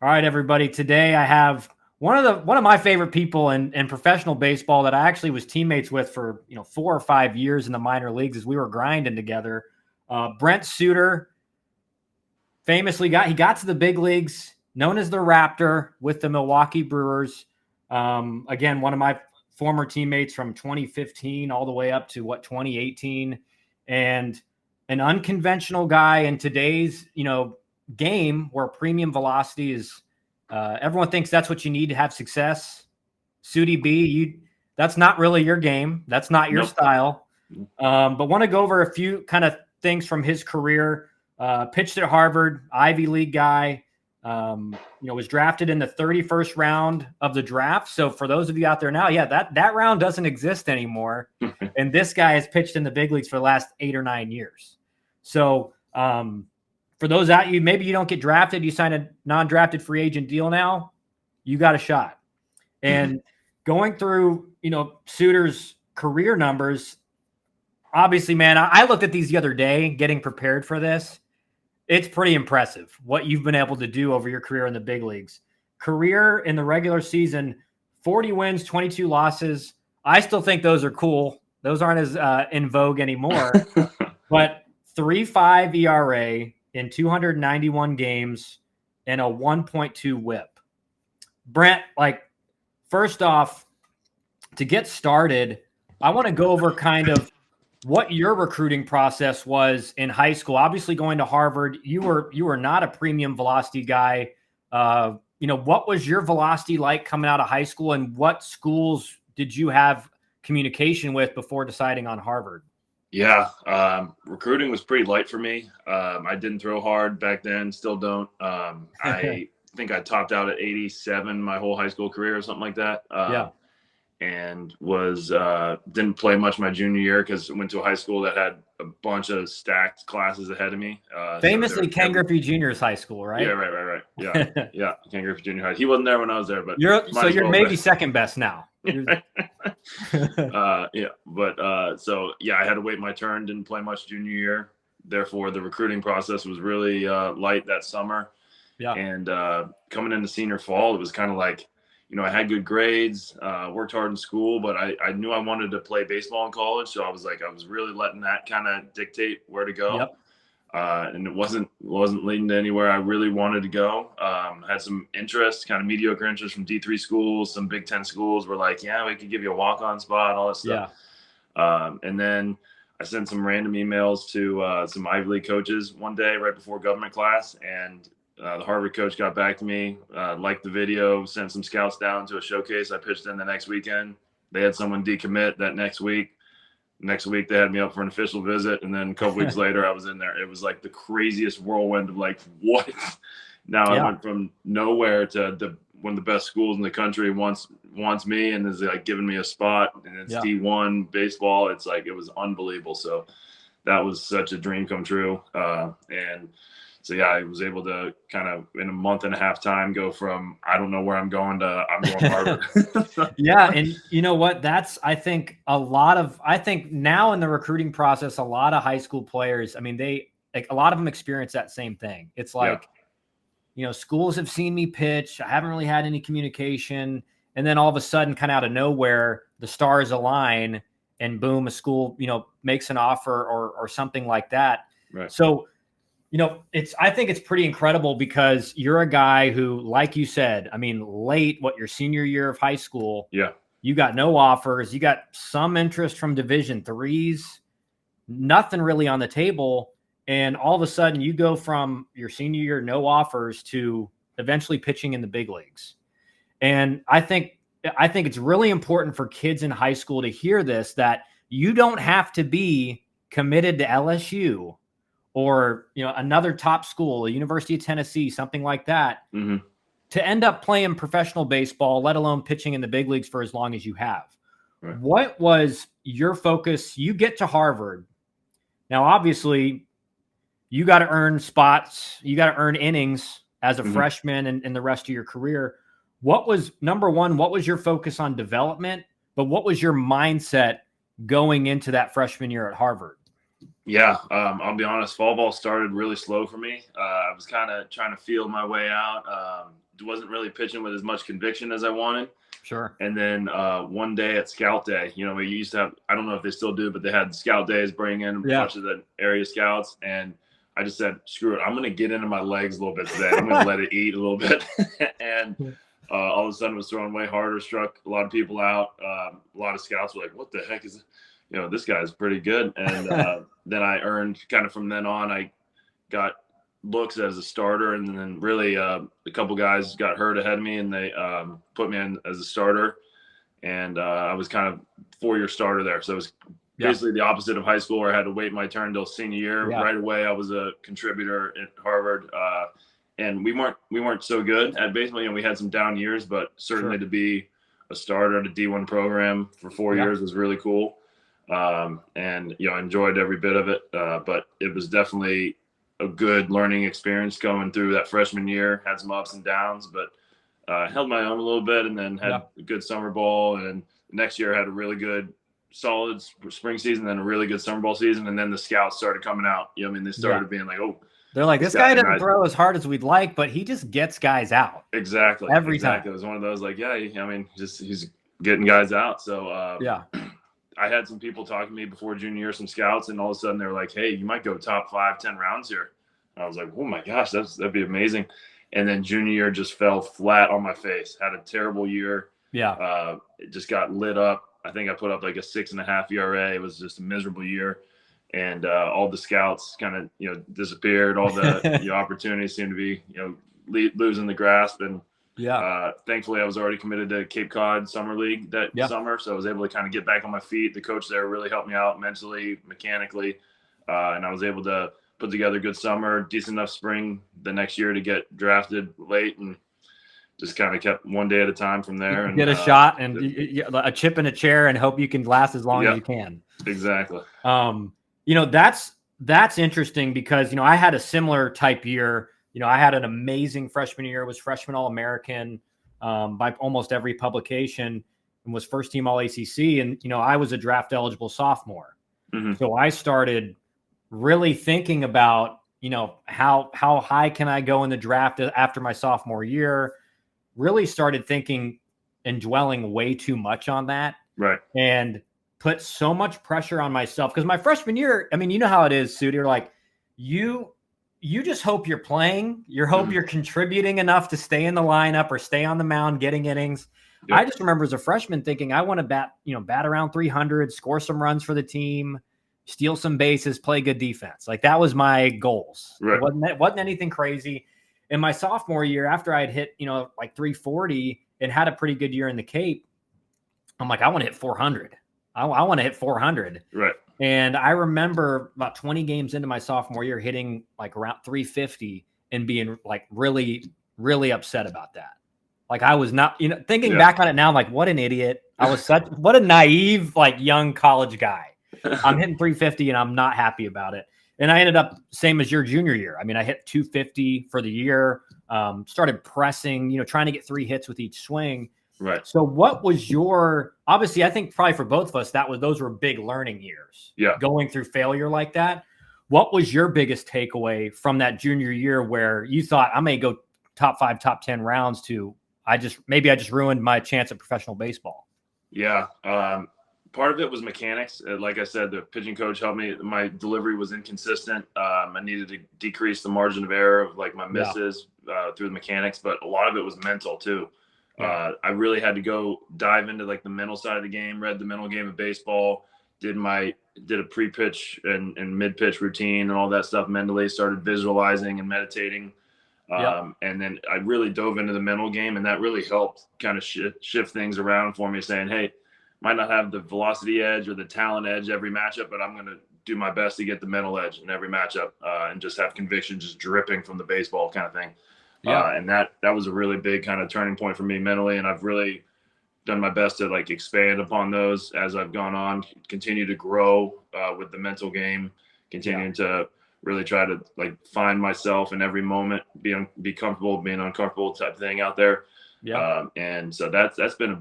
All right, everybody. Today I have one of my favorite people in professional baseball that I actually was teammates with for 4 or 5 years in the minor leagues as we were grinding together. Brent Suter, famously got to the big leagues, known as the Raptor with the Milwaukee Brewers. Again, one of my former teammates from 2015 all the way up to 2018, and an unconventional guy in today's game where premium velocity is everyone thinks that's what you need to have success. Sudi B, that's not really your game. That's not your style. But want to go over a few kind of things from his career. Pitched at Harvard, Ivy League guy. Was drafted in the 31st round of the draft. So for those of you out there now, that round doesn't exist anymore. And this guy has pitched in the big leagues for the last 8 or 9 years. So for those out you, maybe you don't get drafted, you sign a non-drafted free agent deal now, you got a shot. And going through, Suter's career numbers, obviously, man, I looked at these the other day getting prepared for this. It's pretty impressive what you've been able to do over your career in the big leagues. Career in the regular season, 40 wins, 22 losses. I still think those are cool. Those aren't as in vogue anymore. But 3.5 ERA in 291 games and a 1.2 whip. Brent, first off, to get started, I want to go over kind of what your recruiting process was in high school. Obviously, going to Harvard, you were not a premium velocity guy. What was your velocity like coming out of high school, and what schools did you have communication with before deciding on Harvard? Yeah, recruiting was pretty light for me. I didn't throw hard back then, still don't. I think I topped out at 87 my whole high school career or something like that. And was didn't play much my junior year because I went to a high school that had a bunch of stacked classes ahead of me. Famously, Ken Griffey Junior's high school, right? Yeah, right. Yeah, yeah, Ken Griffey Junior High. He wasn't there when I was there, but you're maybe second best now. I had to wait my turn. Didn't play much junior year. Therefore, the recruiting process was really light that summer. Yeah, and coming into senior fall, it was kind of like, I had good grades, worked hard in school, but I knew I wanted to play baseball in college. So I was really letting that kind of dictate where to go. Yep. And it wasn't leading to anywhere I really wanted to go. Had some interest, kind of mediocre interest from D3 schools. Some Big Ten schools were like, yeah, we could give you a walk-on spot, all that stuff. Yeah. And then I sent some random emails to some Ivy League coaches one day right before government class, and the Harvard coach got back to me, liked the video, sent some scouts down to a showcase. I pitched in the next weekend. They had someone decommit that next week. Next week, they had me up for an official visit. And then a couple weeks later, I was in there. It was like the craziest whirlwind of what? Now I went from nowhere to one of the best schools in the country wants me and is giving me a spot. And it's D1 baseball. It's it was unbelievable. So that was such a dream come true. So, I was able to kind of in a month and a half time go from I don't know where I'm going to I'm going to Harvard. Yeah. And you know what? I think now in the recruiting process, a lot of high school players, I mean, a lot of them experience that same thing. It's schools have seen me pitch. I haven't really had any communication. And then all of a sudden, kind of out of nowhere, the stars align and boom, a school, makes an offer or something like that. Right. So, I think it's pretty incredible because you're a guy who, like you said, I mean, your senior year of high school, you got no offers, you got some interest from Division IIIs, nothing really on the table. And all of a sudden you go from your senior year, no offers, to eventually pitching in the big leagues. And I think it's really important for kids in high school to hear this, that you don't have to be committed to LSU or another top school, a University of Tennessee, something like that, to end up playing professional baseball, let alone pitching in the big leagues for as long as you have. Right. What was your focus? You get to Harvard. Now, obviously, you got to earn spots. You got to earn innings as a freshman and the rest of your career. What was, number one, what was your focus on development? But what was your mindset going into that freshman year at Harvard? Yeah, I'll be honest. Fall ball started really slow for me. I was kind of trying to feel my way out. Wasn't really pitching with as much conviction as I wanted. Sure. And then one day at Scout Day, we used to have, I don't know if they still do, but they had Scout Days, bring in a bunch of the area scouts. And I just said, screw it. I'm going to get into my legs a little bit today. I'm going to let it eat a little bit. And all of a sudden it was throwing way harder, struck a lot of people out. A lot of scouts were like, what the heck is it? This guy's pretty good. And then I earned kind of from then on, I got looks as a starter, and then really a couple guys got hurt ahead of me, and they put me in as a starter, and I was kind of 4-year starter there. So it was basically the opposite of high school, where I had to wait my turn until senior year. Right away, I was a contributor at Harvard, and we weren't so good at baseball. We had some down years, but certainly to be a starter at a D1 program for 4 years was really cool. And enjoyed every bit of it, but it was definitely a good learning experience going through that freshman year. Had some ups and downs, but held my own a little bit, and then had a good summer ball, and next year had a really good solid spring season, then a really good summer ball season, and then the scouts started coming out. They started being like, oh, they're like, this guy doesn't throw as hard as we'd like, but he just gets guys out. Exactly. Every time. It was one of those like, he's getting guys out. So I had some people talking to me before junior year, some scouts, and all of a sudden they were like, hey, you might go top 5, 10 rounds here. And I was like, oh my gosh, that'd be amazing. And then junior year just fell flat on my face. Had a terrible year. It just got lit up. I think I put up like a 6.5 ERA. It was just a miserable year. And all the scouts kind of, disappeared. All the opportunities seemed to be, losing the grasp. And thankfully I was already committed to Cape Cod Summer League that summer. So I was able to kind of get back on my feet. The coach there really helped me out mentally, mechanically. And I was able to put together a good summer, decent enough spring the next year to get drafted late, and just kind of kept one day at a time from there. And get a shot and a chip in a chair and hope you can last as long as you can. Exactly. That's interesting because, I had a similar type year. I had an amazing freshman year, was freshman All-American by almost every publication, and was first team All-ACC. And, I was a draft eligible sophomore. Mm-hmm. So I started really thinking about, how high can I go in the draft after my sophomore year? Really started thinking and dwelling way too much on that. Right. And put so much pressure on myself. Because my freshman year, you know how it is, Suter, like you just hope you're playing. You hope you're contributing enough to stay in the lineup or stay on the mound getting innings. Yep. I just remember as a freshman thinking I want to bat around 300, score some runs for the team, steal some bases, play good defense. Like that was my goals. Right. It wasn't anything crazy. In my sophomore year, after I had hit, like 340 and had a pretty good year in the Cape, I'm like, I want to hit 400. I want to hit 400. Right. And I remember about 20 games into my sophomore year hitting like around 350 and being like really, really upset about that. Like I was not, thinking back on it now, I'm like, what an idiot. I was what a naive, like young college guy. I'm hitting 350 and I'm not happy about it. And I ended up same as your junior year. I hit 250 for the year, started pressing, trying to get 3 hits with each swing. Right. So what was obviously I think probably for both of us, those were big learning years. Yeah. Going through failure like that. What was your biggest takeaway from that junior year where you thought I may go top 5, top 10 rounds to, I just ruined my chance at professional baseball? Yeah. Part of it was mechanics. Like I said, the pitching coach helped me. My delivery was inconsistent. I needed to decrease the margin of error of like my misses through the mechanics, but a lot of it was mental too. I really had to go dive into like the mental side of the game, read the mental game of baseball, did a pre-pitch and mid-pitch routine and all that stuff mentally, started visualizing and meditating. And then I really dove into the mental game, and that really helped kind of shift things around for me, saying, hey, might not have the velocity edge or the talent edge every matchup, but I'm going to do my best to get the mental edge in every matchup and just have conviction just dripping from the baseball kind of thing. And that was a really big kind of turning point for me mentally. And I've really done my best to like expand upon those as I've gone on, continue to grow with the mental game, continuing to really try to like find myself in every moment, be comfortable being uncomfortable type thing out there. And so that's been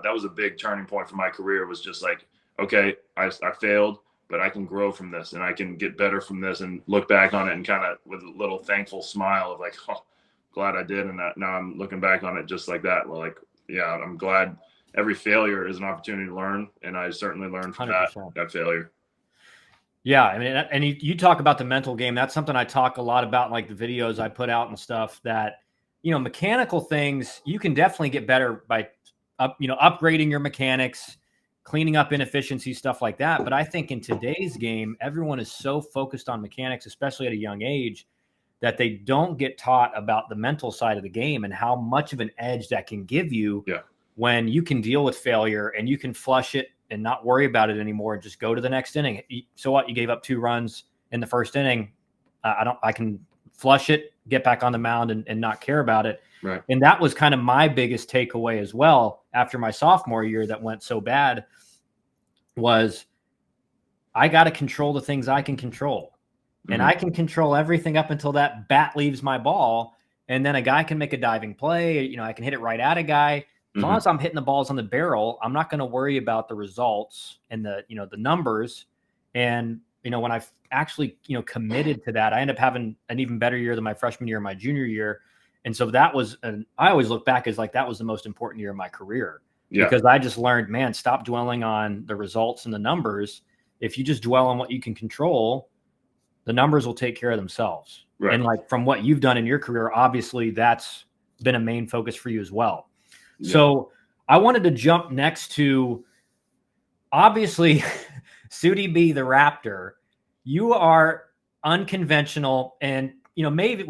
that was a big turning point for my career, was just like, okay, I failed, but I can grow from this and I can get better from this, and look back on it and kind of with a little thankful smile of like, oh, glad I did. And that now I'm looking back on it just like that. Well, like, yeah, I'm glad every failure is an opportunity to learn. And I certainly learned from that failure. Yeah. I mean, and you talk about the mental game. That's something I talk a lot about in like the videos I put out and stuff, that, you know, mechanical things, you can definitely get better by upgrading your mechanics, cleaning up inefficiencies, stuff like that. But I think in today's game, everyone is so focused on mechanics, especially at a young age, that they don't get taught about the mental side of the game and how much of an edge that can give you when you can deal with failure and you can flush it and not worry about it anymore and just go to the next inning. So what? You gave up 2 runs in the first inning. I can flush it, get back on the mound and not care about it. Right. And that was kind of my biggest takeaway as well after my sophomore year that went so bad, was I got to control the things I can control. And I can control everything up until that bat leaves my ball. And then a guy can make a diving play. You know, I can hit it right at a guy. As long as I'm hitting the balls on the barrel, I'm not going to worry about the results and the numbers. And, you know, when I actually, committed to that, I ended up having an even better year than my freshman year and my junior year. And so that was, I always look back as like, that was the most important year of my career, because I just learned, man, stop dwelling on the results and the numbers. If you just dwell on what you can control, the numbers will take care of themselves. Right. And like from what you've done in your career, obviously that's been a main focus for you as well. Yeah. So I wanted to jump next to, obviously, Sudi B, the Raptor. You are unconventional, and maybe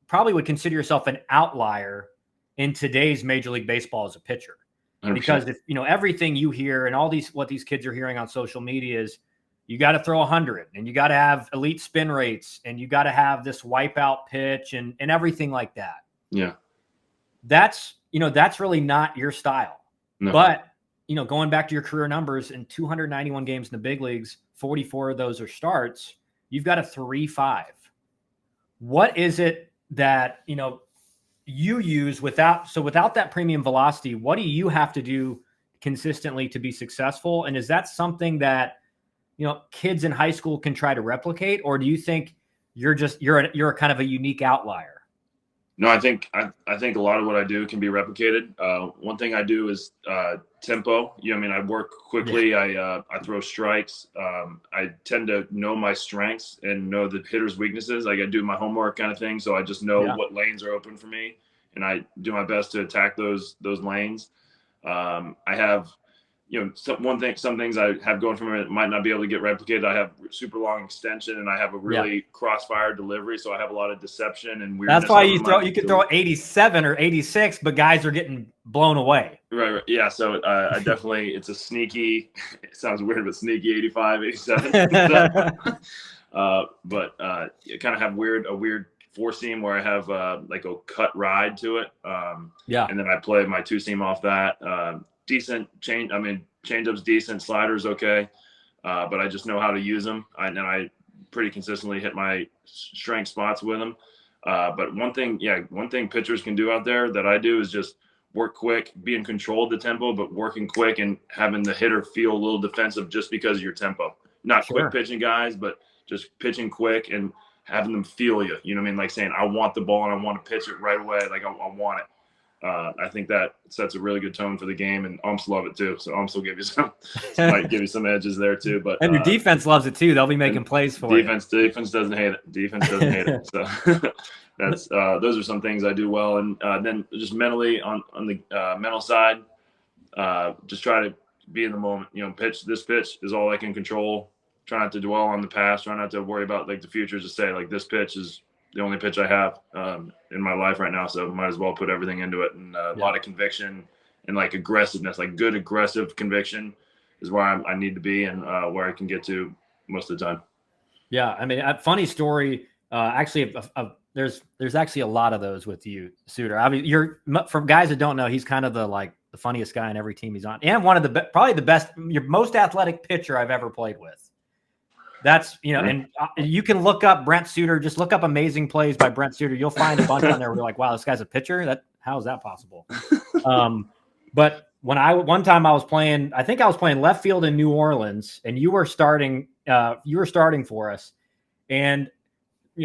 probably would consider yourself an outlier in today's Major League Baseball as a pitcher. 100%. Because if everything you hear and what these kids are hearing on social media is, you got to throw 100 and you got to have elite spin rates and you got to have this wipeout pitch and everything like that. Yeah. That's really not your style. No. But, going back to your career numbers, in 291 games in the big leagues, 44 of those are starts. You've got a 3.5. What is it that, you use without that premium velocity? What do you have to do consistently to be successful? And is that something that, kids in high school can try to replicate, or do you think you're a kind of a unique outlier? No, I think a lot of what I do can be replicated. One thing I do is tempo. I work quickly. Yeah. I throw strikes. I tend to know my strengths and know the hitter's weaknesses. I do my homework kind of thing. So I just know what lanes are open for me, and I do my best to attack those lanes. I have, some things I have going for me might not be able to get replicated. I have super long extension, and I have a really crossfire delivery. So I have a lot of deception and weirdness. That's why you can throw 87 or 86, but guys are getting blown away. Right. Yeah. So I definitely, it's a sneaky, it sounds weird, but sneaky 85, 87. But you kind of have a weird 4-seam where I have like a cut ride to it. And then I play my 2-seam off that. Decent change. Changeup's decent. Sliders okay, but I just know how to use them. And I pretty consistently hit my strength spots with them. But one thing pitchers can do out there that I do is just work quick, be in control of the tempo, but working quick and having the hitter feel a little defensive just because of your tempo. Not quick pitching guys, but just pitching quick and having them feel you. You know what I mean? Like saying, I want the ball and I want to pitch it right away. Like I want it. I think that sets a really good tone for the game, and umps love it too. So umps will give you might give you some edges there too. But and your defense loves it too. They'll be making plays for defense. Defense doesn't hate it. Defense doesn't hate it. So that's those are some things I do well. And then just mentally on the mental side, just try to be in the moment. This pitch is all I can control. Try not to dwell on the past. Try not to worry about like the future. Just say like this pitch is the only pitch I have in my life right now, so might as well put everything into it. And a lot of conviction and like aggressiveness, like good aggressive conviction is where I need to be and where I can get to most of the time. Yeah, a funny story. Actually, there's actually a lot of those with you, Suter. You're, for guys that don't know, he's kind of the funniest guy on every team he's on, and one of the probably the best, your most athletic pitcher I've ever played with. That's, and you can look up Brent Suter, just look up amazing plays by Brent Suter. You'll find a bunch on there where you're like, wow, this guy's a pitcher. How is that possible? But one time I was playing, I think I was playing left field in New Orleans, and you were starting for us. And,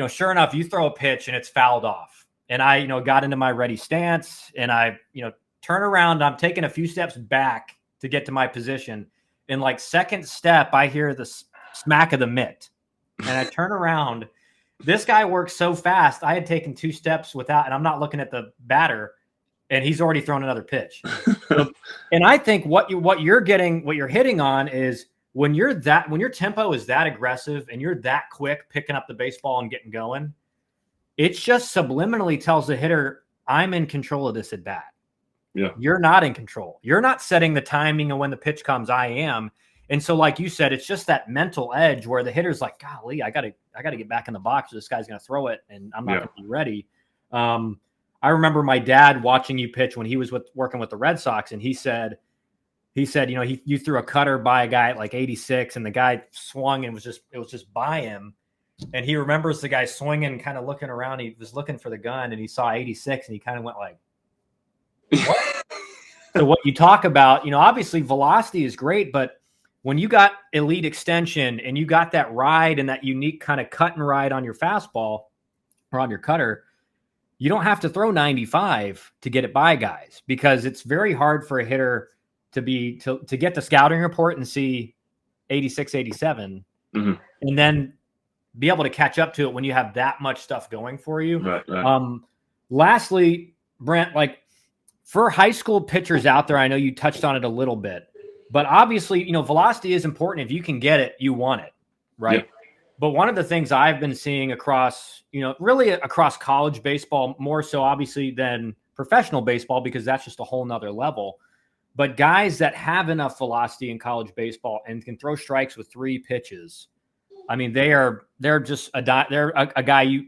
sure enough, you throw a pitch and it's fouled off. And I, got into my ready stance, and I, turn around. I'm taking a few steps back to get to my position. In like second step, I hear the smack of the mitt, and I turn around. This guy works so fast. I had taken 2 steps without, and I'm not looking at the batter, and he's already thrown another pitch. And I think what you're hitting on is when your tempo is that aggressive and you're that quick picking up the baseball and getting going, it just subliminally tells the hitter, I'm in control of this at bat. Yeah. You're not in control. You're not setting the timing of when the pitch comes. I am. And so, like you said, it's just that mental edge where the hitter's like, golly, I gotta get back in the box. Or this guy's gonna throw it, and I'm not gonna be ready. I remember my dad watching you pitch when he was working with the Red Sox, and he said, you threw a cutter by a guy at like 86, and the guy swung and it was just by him. And he remembers the guy swinging, kind of looking around. He was looking for the gun, and he saw 86, and he kind of went like, what? So what you talk about, obviously velocity is great, but when you got elite extension and you got that ride and that unique kind of cut and ride on your fastball or on your cutter, you don't have to throw 95 to get it by guys, because it's very hard for a hitter to get the scouting report and see 86, 87, and then be able to catch up to it when you have that much stuff going for you. Right. Lastly, Brent, like for high school pitchers out there, I know you touched on it a little bit, but obviously, velocity is important. If you can get it, you want it, right? Yeah. But one of the things I've been seeing across, really across college baseball, more so obviously than professional baseball, because that's just a whole nother level. But guys that have enough velocity in college baseball and can throw strikes with 3 pitches, I mean, they're a guy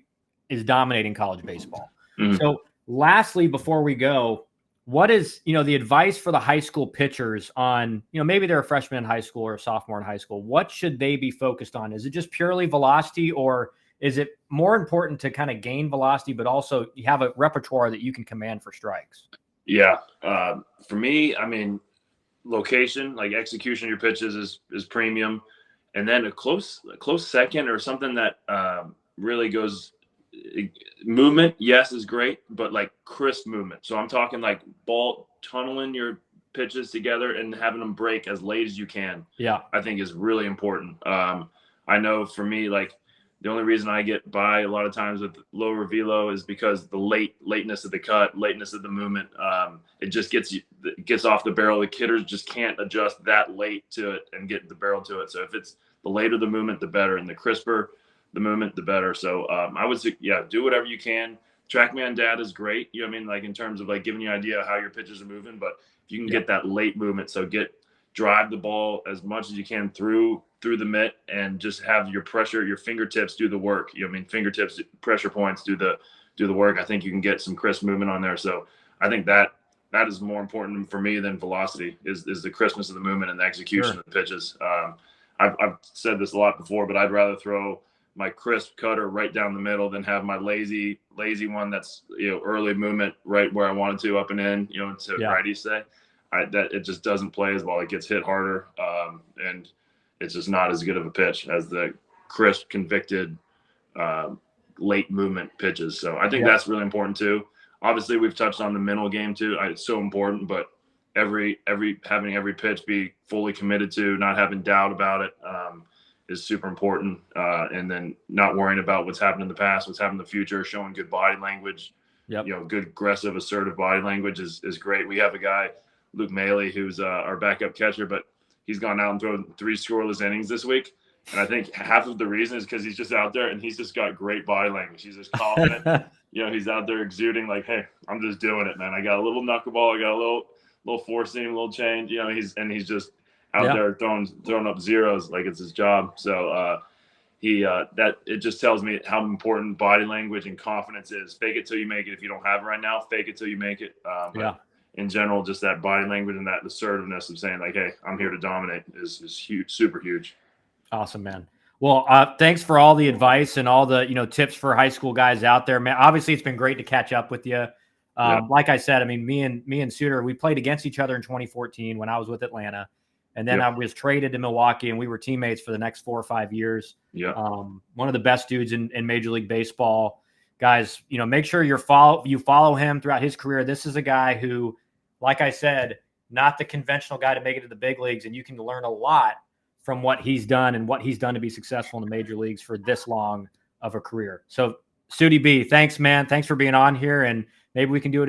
is dominating college baseball. Mm-hmm. So lastly, before we go, what is, the advice for the high school pitchers on, maybe they're a freshman in high school or a sophomore in high school? What should they be focused on? Is it just purely velocity, or is it more important to kind of gain velocity, but also you have a repertoire that you can command for strikes? Yeah. For me, I mean, location, like execution of your pitches is premium. And then a close second, or something that really goes movement, yes, is great, but like crisp movement. So I'm talking like ball tunneling your pitches together and having them break as late as you can. Yeah, I think is really important. I know for me, like the only reason I get by a lot of times with lower velo is because the lateness of the cut, lateness of the movement. It just gets off the barrel. The hitters just can't adjust that late to it and get the barrel to it. So if it's the later the movement, the better, and the crisper the movement, the better. So I would say, do whatever you can. TrackMan data is great. I mean, like in terms of like giving you an idea of how your pitches are moving, but if you can get that late movement, so drive the ball as much as you can through the mitt, and just have your fingertips do the work. Fingertips, pressure points do the work. I think you can get some crisp movement on there. So I think that is more important for me than velocity is the crispness of the movement and the execution of the pitches. I've said this a lot before, but I'd rather throw my crisp cutter right down the middle than have my lazy one that's early movement right where I wanted to, up and in, to righties say. That it just doesn't play as well. It gets hit harder, and it's just not as good of a pitch as the crisp, convicted, late movement pitches. So I think that's really important too. Obviously, we've touched on the mental game too. It's so important, but having every pitch be fully committed to, not having doubt about it, is super important. And then not worrying about what's happened in the past, what's happened in the future, showing good body language. Yep. Good, aggressive, assertive body language is great. We have a guy, Luke Maley, who's our backup catcher, but he's gone out and thrown 3 scoreless innings this week. And I think half of the reason is because he's just out there and he's just got great body language. He's just confident. He's out there exuding like, hey, I'm just doing it, man. I got a little knuckleball. I got a little four seam, a little change. He's just out there throwing up zeros like it's his job. So it just tells me how important body language and confidence is. Fake it till you make it. If you don't have it right now, fake it till you make it. In general, just that body language and that assertiveness of saying like, hey, I'm here to dominate is huge, super huge. Awesome, man. Well, thanks for all the advice and all the, tips for high school guys out there, man. Obviously it's been great to catch up with you. Like I said, I mean, me and Suter, we played against each other in 2014 when I was with Atlanta. And then I was traded to Milwaukee, and we were teammates for the next 4 or 5 years. One of the best dudes in Major League Baseball. Guys, make sure you follow him throughout his career. This is a guy who, like I said, not the conventional guy to make it to the big leagues, and you can learn a lot from what he's done and what he's done to be successful in the major leagues for this long of a career. So, Sudi B, thanks, man. Thanks for being on here, and maybe we can do it